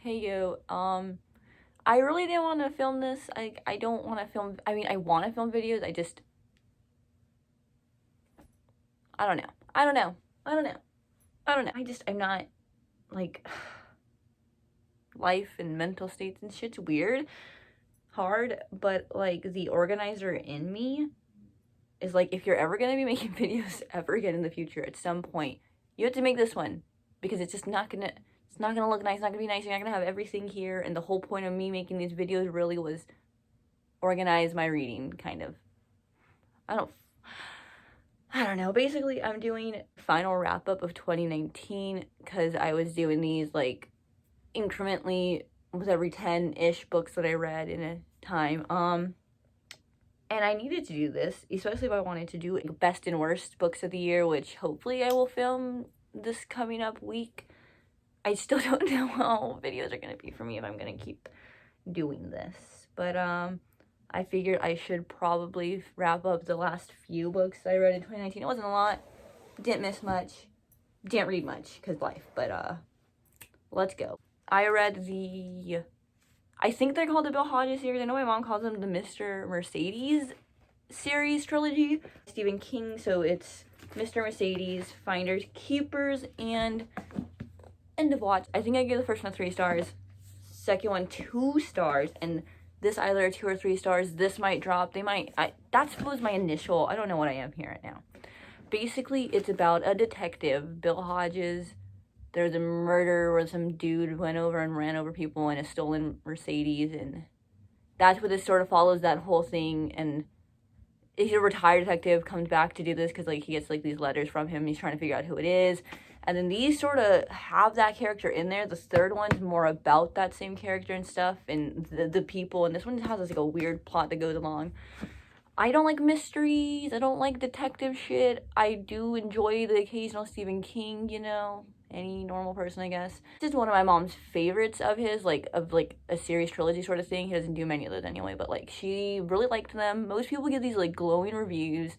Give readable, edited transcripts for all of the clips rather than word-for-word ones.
Hey you, I really didn't want to film this. I don't want to film, I mean, I want to film videos, I don't know. I don't know. I don't know. I don't know. I'm not, like, life and mental states and shit's weird, hard, but, like, the organizer in me is like, if you're ever gonna be making videos ever again in the future, at some point, you have to make this one, because it's just not gonna, it's not gonna look nice, it's not gonna be nice, you're not gonna have everything here, and the whole point of me making these videos really was organize my reading, kind of. I don't I don't know. Basically, I'm doing final wrap up of 2019 because I was doing these like incrementally with every 10-ish books that I read in a time. And I needed to do this, especially if I wanted to do like, best and worst books of the year, which hopefully I will film this coming up week. I still don't know how videos are gonna be for me if I'm gonna keep doing this. But I figured I should probably wrap up the last few books I read in 2019. It wasn't a lot. Didn't miss much. Didn't read much because life. But let's go. I read I think they're called the Bill Hodges series. I know my mom calls them the Mr. Mercedes series trilogy. Stephen King, so it's Mr. Mercedes, Finders, Keepers, and End of Watch. I think I gave the first one 3 stars. Second one 2 stars, and this either 2 or 3 stars. This might drop. They might. That was my initial. I don't know what I am here right now. Basically, it's about a detective, Bill Hodges. There's a murder where some dude went over and ran over people in a stolen Mercedes, and that's what this sort of follows, that whole thing. And he's a retired detective, comes back to do this because like he gets like these letters from him. He's trying to figure out who it is. And then these sort of have that character in there. The third one's more about that same character and stuff and the people. And this one has like a weird plot that goes along. I don't like mysteries. I don't like detective shit. I do enjoy the occasional Stephen King, you know, any normal person, I guess. This is one of my mom's favorites of his, like a series trilogy sort of thing. He doesn't do many of those anyway, but like she really liked them. Most people give these like glowing reviews.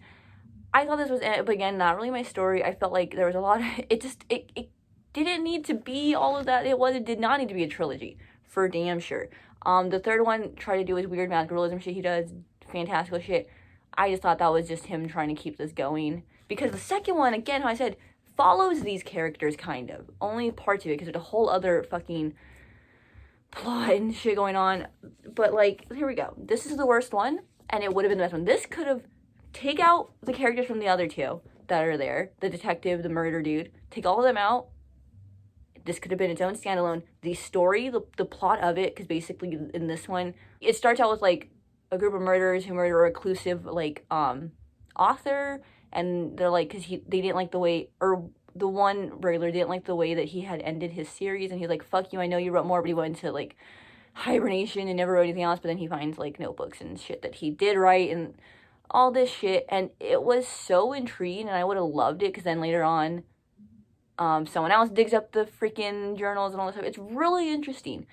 I thought this was, but again, not really my story. I felt like there was a lot of, it didn't need to be all of that. It did not need to be a trilogy, for damn sure. The third one tried to do his weird magic realism shit he does, fantastical shit. I just thought that was just him trying to keep this going. Because the second one, again, how I said, follows these characters, kind of. Only parts of it, because there's a whole other fucking plot and shit going on. But, like, here we go. This is the worst one, and it would have been the best one. This could have take out the characters from the other two that are there, the detective, the murder dude, take all of them out. This could have been its own standalone. The story, the plot of it, because basically in this one, it starts out with like a group of murderers who murder a reclusive like author, and they're like, because they didn't like the way, or the one burglar didn't like the way that he had ended his series, and he's like, fuck you, I know you wrote more, but he went into like hibernation and never wrote anything else. But then he finds like notebooks and shit that he did write and all this shit, and it was so intriguing, and I would have loved it because then later on someone else digs up the freaking journals and all this stuff. It's really interesting,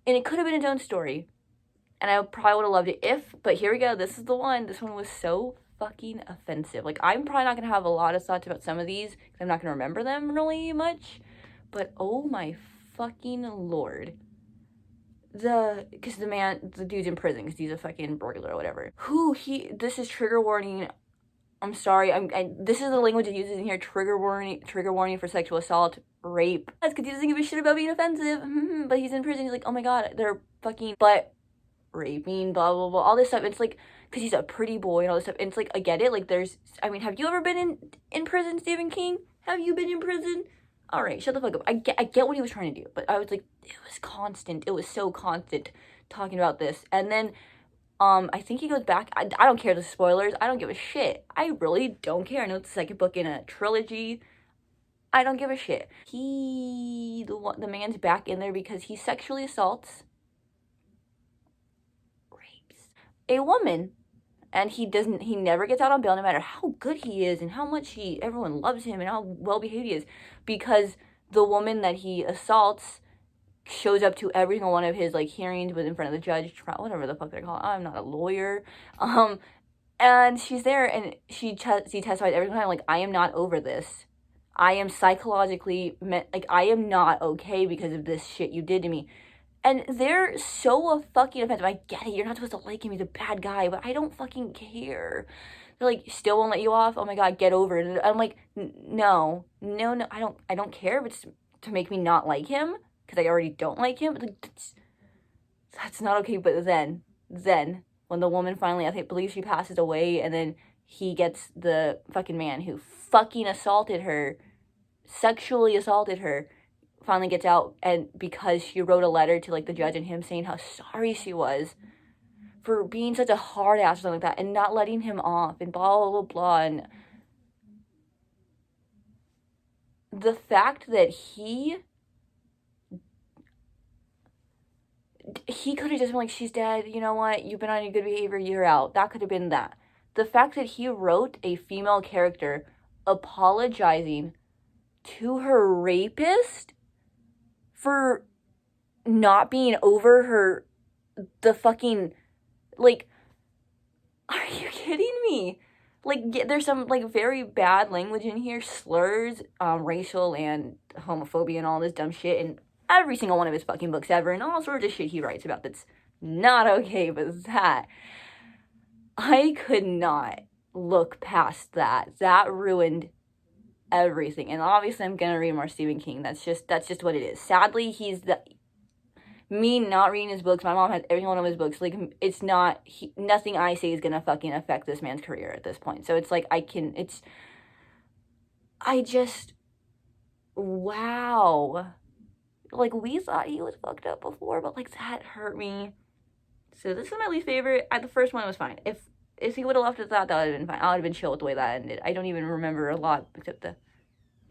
and it could have been its own story, and I probably would have loved it but here we go. This is the one. This one was so fucking offensive. Like, I'm probably not gonna have a lot of thoughts about some of these because I'm not gonna remember them really much, but oh my fucking lord. Because the dude's in prison because he's a fucking burglar or whatever. This is trigger warning. I'm sorry. This is the language it uses in here. Trigger warning for sexual assault, rape. That's because he doesn't give a shit about being offensive. But he's in prison. He's like, oh my god, they're fucking butt raping, blah, blah, blah. All this stuff. It's like, because he's a pretty boy and all this stuff. And it's like, I get it. Like, have you ever been in prison, Stephen King? Have you been in prison? All right, shut the fuck up. I get what he was trying to do, but I was like, it was constant. It was so constant talking about this. And then, I think he goes back. I don't care the spoilers. I don't give a shit. I really don't care. I know it's the second book in a trilogy. I don't give a shit. The man's back in there because he sexually assaults, rapes a woman. And he never gets out on bail no matter how good he is and how much everyone loves him and how well behaved he is, because the woman that he assaults shows up to every single one of his like hearings with in front of the judge, whatever the fuck they're called. I'm not a lawyer. And she's there and she testifies every time like, I am not over this. I am psychologically, like, I am not okay because of this shit you did to me. And they're so fucking offensive. I get it, you're not supposed to like him, he's a bad guy, but I don't fucking care. They're like, still won't let you off? Oh my god, get over it. And I'm like, no, I don't care if it's to make me not like him, because I already don't like him. Like, that's not okay. But then, when the woman finally, I believe she passes away, and then he gets the fucking man who fucking assaulted her, sexually assaulted her, finally gets out, and because she wrote a letter to like the judge and him saying how sorry she was for being such a hard ass or something like that, and not letting him off, and blah blah blah blah. And the fact that he could have just been like, she's dead, you know what, you've been on your good behavior, you're out. That could have been that. The fact that he wrote a female character apologizing to her rapist for not being over her, the fucking, like, are you kidding me? Like, there's some, like, very bad language in here, slurs, racial and homophobia and all this dumb shit in every single one of his fucking books ever, and all sorts of shit he writes about that's not okay. But that, I could not look past that. That ruined everything. And obviously I'm gonna read more Stephen King. That's just what it is. Sadly, me not reading his books, my mom has every one of his books, like, it's not, nothing I say is gonna fucking affect this man's career at this point. So it's like, wow. Like, we thought he was fucked up before, but, like, that hurt me. So this is my least favorite. The first one was fine. If he would have left it at that, that would have been fine. I would have been chill with the way that ended. I don't even remember a lot except the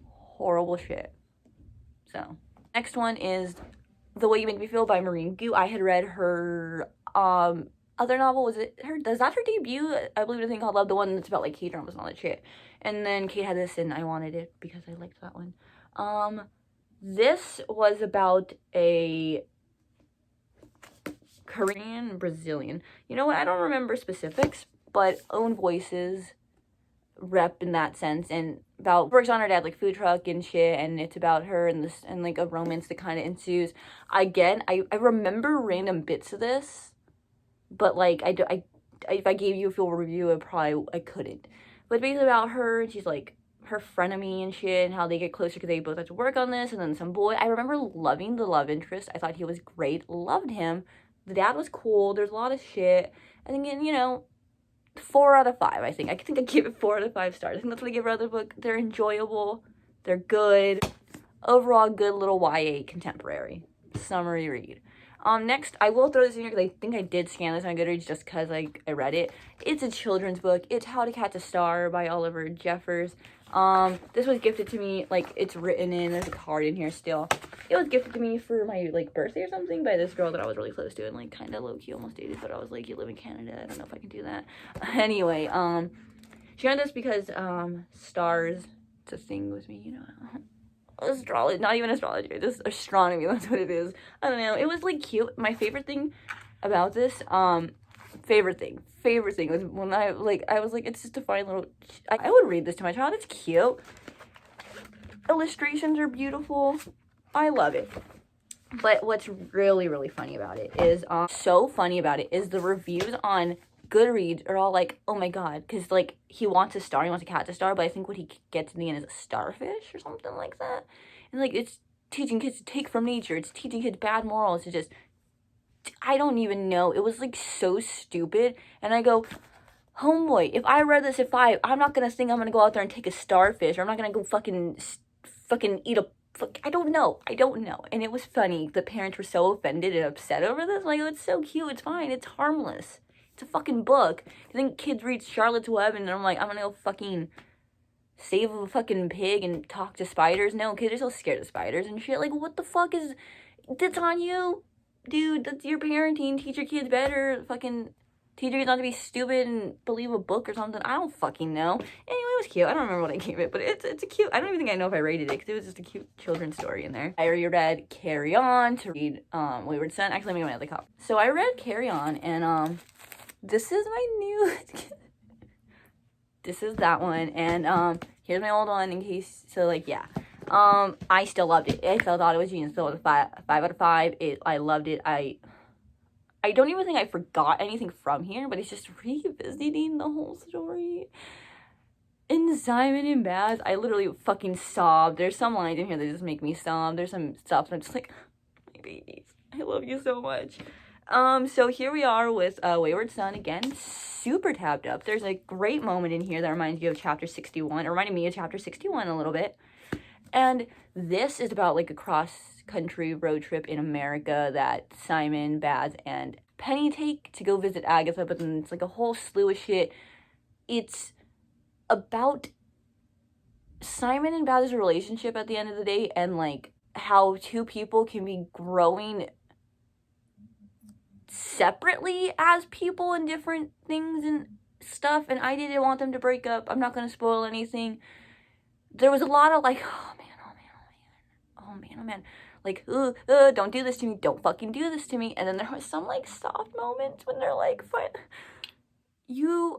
horrible shit. So, next one is The Way You Make Me Feel by Maureen Gu. I had read her other novel. Is that her debut? I believe, a thing called Love, the one that's about like K-dramas and all that shit. And then Kate had this and I wanted it because I liked that one. This was about a Korean Brazilian. You know what? I don't remember specifics, but own voices rep in that sense, and about works on her dad like food truck and shit, and it's about her and this and like a romance that kind of ensues. Again, I remember random bits of this, but like if I gave you a full review, I couldn't. But basically about her, she's like her frenemy and shit, and how they get closer because they both have to work on this. And then some boy, I remember loving the love interest. I thought he was great, loved him. The dad was cool. There's a lot of shit. And again, you know, 4 out of 5, I think. I think I give it 4 out of 5 stars. I think that's what I give her other book. They're enjoyable. They're good. Overall, good little YA contemporary. Summary read. Next, I will throw this in here because I think I did scan this on Goodreads just because I read it. It's a children's book. It's How to Catch a Star by Oliver Jeffers. This was gifted to me, like, it's written in, there's a card in here still. It was gifted to me for my, like, birthday or something by this girl that I was really close to and, like, kind of low-key almost dated, but I was like, you live in Canada, I don't know if I can do that. Anyway, she got this because, stars, it's a thing with me, you know. Astrology, not even astrology, just astronomy, that's what it is. I don't know, it was, like, cute. My favorite thing about this, favorite thing was when I was like, it's just a fine little, I would read this to my child. It's cute. Illustrations are beautiful. I love it. But what's really, really funny about it is, the reviews on Goodreads are all like, oh my god, because, like, he wants a star, he wants to catch a star, but I think what he gets in the end is a starfish or something like that. And, like, it's teaching kids to take from nature, it's teaching kids bad morals, it's just, I don't even know. It was, like, so stupid. And I go, homeboy, if I read this at 5, I'm not gonna think I'm gonna go out there and take a starfish, or I'm not gonna go fucking eat a, I don't know. And it was funny. The parents were so offended and upset over this. Like, it's so cute. It's fine. It's harmless. It's a fucking book. I think kids read Charlotte's Web, and I'm like, I'm gonna go fucking save a fucking pig and talk to spiders. No, kids are so scared of spiders and shit. Like, what the fuck is, that's on you? Dude, that's your parenting. Teach your kids better. Fucking teach your kids not to be stupid and believe a book or something. I don't fucking know. Anyway, it was cute. I don't remember what I gave it, but it's a cute, I don't even think I know if I rated it because it was just a cute children's story in there. I already read Carry On to read Wayward Son. Actually, let me get my other copy. So I read Carry On, and this is my new this is that one, and Here's my old one in case, so like, yeah. I still loved it. I still thought it was genius. Still a 5 out of 5. I loved it. I don't even think I forgot anything from here, but it's just revisiting the whole story. In Simon and Baz, I literally fucking sobbed. There's some lines in here that just make me sob. There's some stuff and I'm just like, my babies, I love you so much. So here we are with Wayward Son again, super tapped up. There's a great moment in here that reminds you of chapter 61. It reminded me of chapter 61 a little bit. And this is about like a cross-country road trip in America that Simon, Baz, and Penny take to go visit Agatha, but then it's like a whole slew of shit. It's about Simon and Baz's relationship at the end of the day, and like how two people can be growing separately as people and different things and stuff, and I didn't want them to break up. I'm not gonna spoil anything. There was a lot of like, oh man, like, don't do this to me, don't fucking do this to me. And then there was some like soft moments when they're like,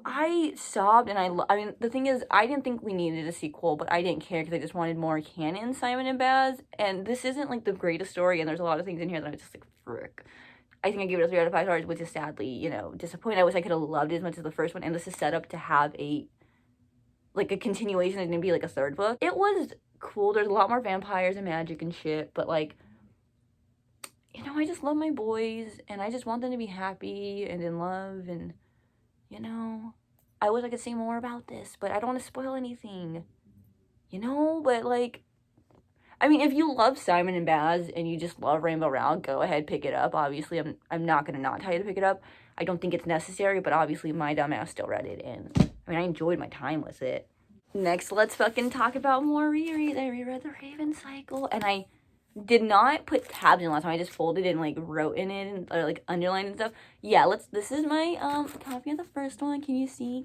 I sobbed, and I mean, the thing is, I didn't think we needed a sequel, but I didn't care because I just wanted more canon Simon and Baz. And this isn't like the greatest story, and there's a lot of things in here that I was just like, frick. I think I give it a 3 out of 5 stars, which is sadly, you know, disappointing. I wish I could have loved it as much as the first one, and this is set up to have a continuation and maybe like a third book. It was cool. There's a lot more vampires and magic and shit, but like, you know, I just love my boys, and I just want them to be happy and in love, and, you know, I wish I could say more about this, but I don't want to spoil anything, you know, but like, I mean, if you love Simon and Baz and you just love Rainbow Rowell, go ahead, pick it up. Obviously, I'm not going to not tell you to pick it up. I don't think it's necessary, but obviously my dumbass still read it, and I mean, I enjoyed my time with it. Next, let's fucking talk about more rereads. I reread The Raven Cycle, and I did not put tabs in last time. I just folded and like wrote in it and or like underlined and stuff. Yeah, this is my copy of the first one. Can you see?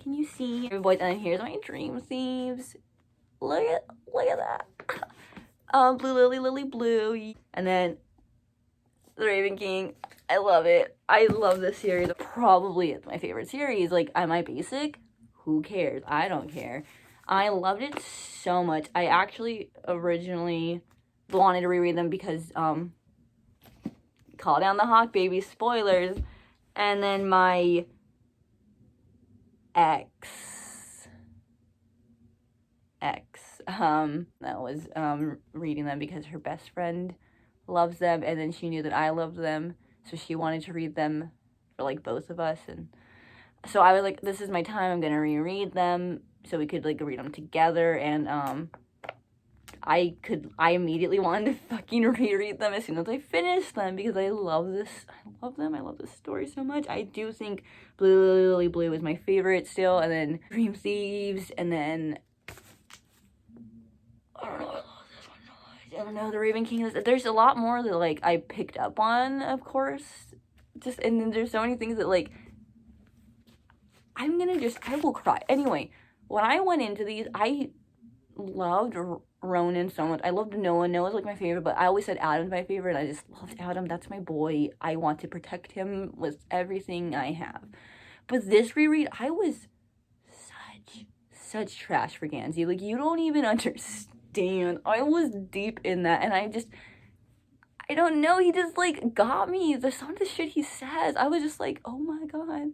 Boys, and then here's my Dream Thieves. Look at that. Blue Lily Blue, and then The Raven King. I love it. I love this series. Probably it's my favorite series. Like, am I basic? Who cares? I don't care. I loved it so much. I actually originally wanted to reread them because Call Down the Hawk, baby, spoilers. And then my ex that was reading them because her best friend loves them, and then she knew that I loved them, so she wanted to read them for like both of us, and so I was like, this is my time, I'm gonna reread them so we could like read them together. And I immediately wanted to fucking reread them as soon as I finished them because I love this story so much. I do think Blue Lily Blue is my favorite still, and then Dream Thieves, and then I don't know, The Raven King. There's a lot more that like I picked up on, of course, just, and then there's so many things that like I will cry. Anyway, when I went into these, I loved Ronan so much. I loved Noah. Noah's like my favorite, but I always said Adam's my favorite. I just loved Adam. That's my boy. I want to protect him with everything I have. But this reread, I was such trash for Gansey. Like, you don't even understand. I was deep in that, and I don't know, he just like got me. Some of the shit he says, I was just like, oh my god,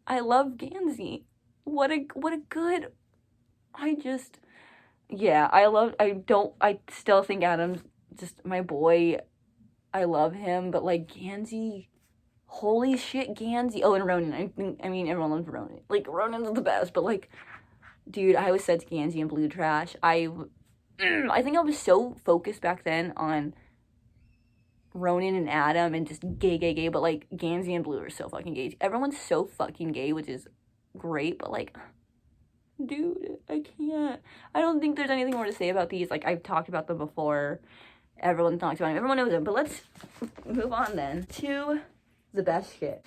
I love Gansey. What a good, I still think Adam's just my boy. I love him, but like Gansey, holy shit, Gansey. Oh, and Ronan. I mean, everyone loves Ronan. Like, Ronan's the best, but like, dude, I was such Gansey and Blue trash. I think I was so focused back then on Ronan and Adam and just gay, but like Gansey and Blue are so fucking gay. Everyone's so fucking gay, which is great, but like, dude, I can't. I don't think there's anything more to say about these. Like, I've talked about them before. Everyone talks about them. Everyone knows them. But let's move on then to the best shit.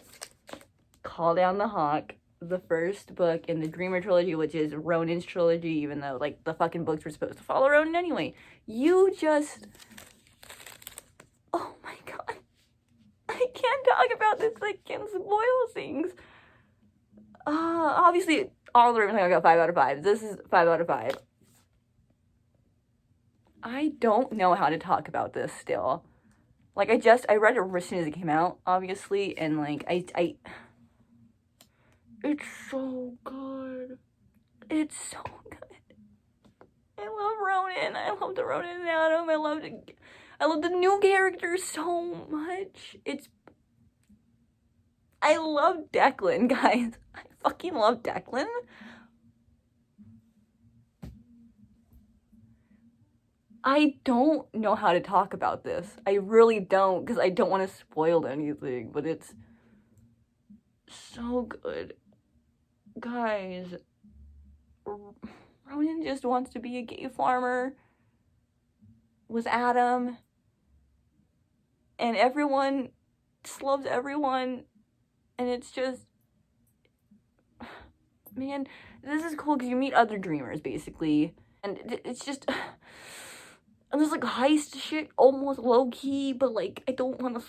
Call Down the Hawk, the first book in the Dreamer trilogy, which is Ronan's trilogy, even though like the fucking books were supposed to follow Ronan anyway. Oh my god, I can't talk about this, I can't spoil things. Obviously all the random things I got 5 out of 5. This is 5 out of 5. I don't know how to talk about this still. Like, I read it as soon as it came out, obviously, and, like, it's so good. It's so good. I love Ronan. I love the Ronan and Adam. I love the new characters so much. I love Declan, guys. I fucking love Declan. I don't know how to talk about this. I really don't, because I don't want to spoil anything, but it's so good. Guys, Ronan just wants to be a gay farmer with Adam, and everyone just loves everyone, and it's just, man, this is cool because you meet other dreamers, basically, and it's just, and there's like heist shit, almost low-key, but like, I don't know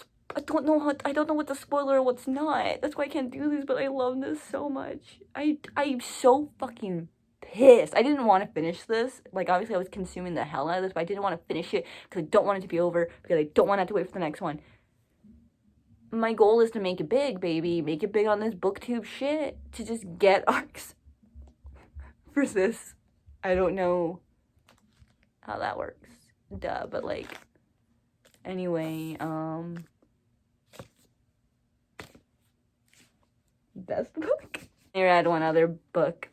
what to spoiler or what's not. That's why I can't do this, but I love this so much. I'm so fucking pissed. I didn't want to finish this. Like, obviously I was consuming the hell out of this, but I didn't want to finish it because I don't want it to be over, because I don't want to have to wait for the next one. My goal is to make it big, baby. Make it big on this booktube shit. To just get arcs for this. I don't know how that works. Duh, but like, anyway, best book. I read one other book,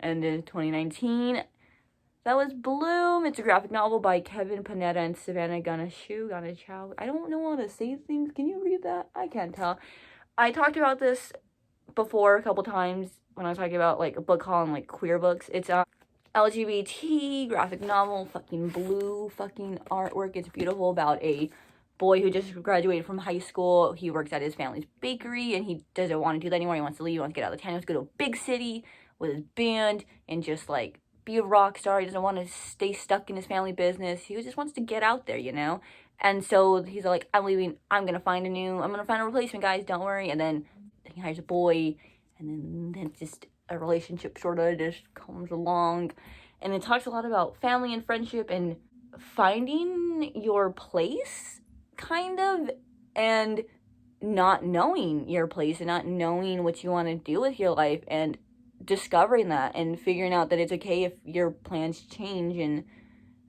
ended 2019. That was Bloom. It's a graphic novel by Kevin Panetta and Savannah Ganachow. I don't know how to say things. Can you read that? I can't tell. I talked about this before a couple times when I was talking about like a book haul and like queer books. It's LGBT graphic novel, fucking blue fucking artwork. It's beautiful, about a boy who just graduated from high school. He works at his family's bakery and he doesn't want to do that anymore. He wants to leave. He wants to get out of the town. He wants to go to a big city with his band and just like be a rock star. He doesn't want to stay stuck in his family business. He just wants to get out there, you know? And so he's like, I'm leaving. I'm going to find a replacement, guys. Don't worry. And then he hires a boy, and then just a relationship sort of just comes along. And it talks a lot about family and friendship and finding your place, kind of, and not knowing your place and not knowing what you want to do with your life, and discovering that and figuring out that it's okay if your plans change, and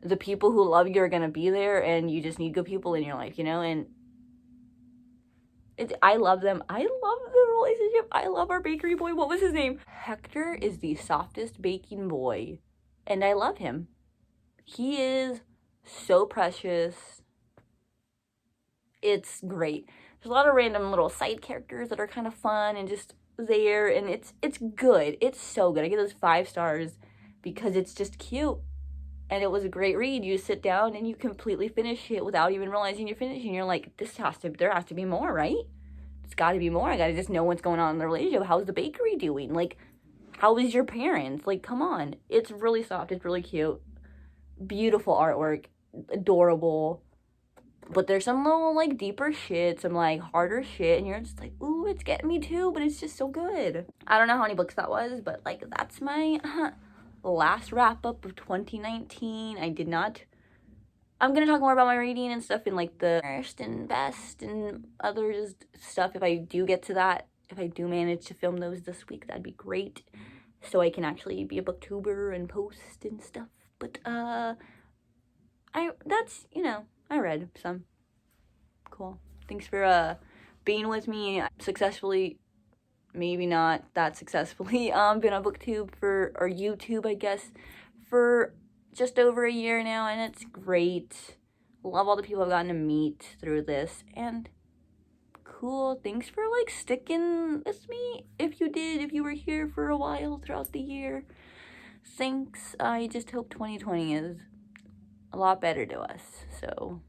the people who love you are going to be there, and you just need good people in your life, you know? And I love them. I love the relationship. I love our bakery boy. What was his name? Hector is the softest baking boy, and I love him. He is so precious. It's great. There's a lot of random little side characters that are kind of fun and just there, and it's good. It's so good. I give those 5 stars because it's just cute, and it was a great read. You sit down and you completely finish it without even realizing you're finishing. You're like, there has to be more, right? It's got to be more. I got to just know what's going on in the relationship. How's the bakery doing? Like, how is your parents? Like, come on. It's really soft. It's really cute. Beautiful artwork. Adorable. But there's some little, like, deeper shit, some, like, harder shit, and you're just like, ooh, it's getting me too, but it's just so good. I don't know how many books that was, but, like, that's my last wrap-up of 2019. I'm gonna talk more about my reading and stuff in, like, the worst and best and other stuff if I do get to that. If I do manage to film those this week, that'd be great, so I can actually be a booktuber and post and stuff. But, I read some. Cool. Thanks for being with me successfully, maybe not that successfully. Been on booktube or YouTube, I guess, for just over a year now, and it's great. Love all the people I've gotten to meet through this, and cool. Thanks for like sticking with me if you were here for a while throughout the year. Thanks. I just hope 2020 is a lot better to us. So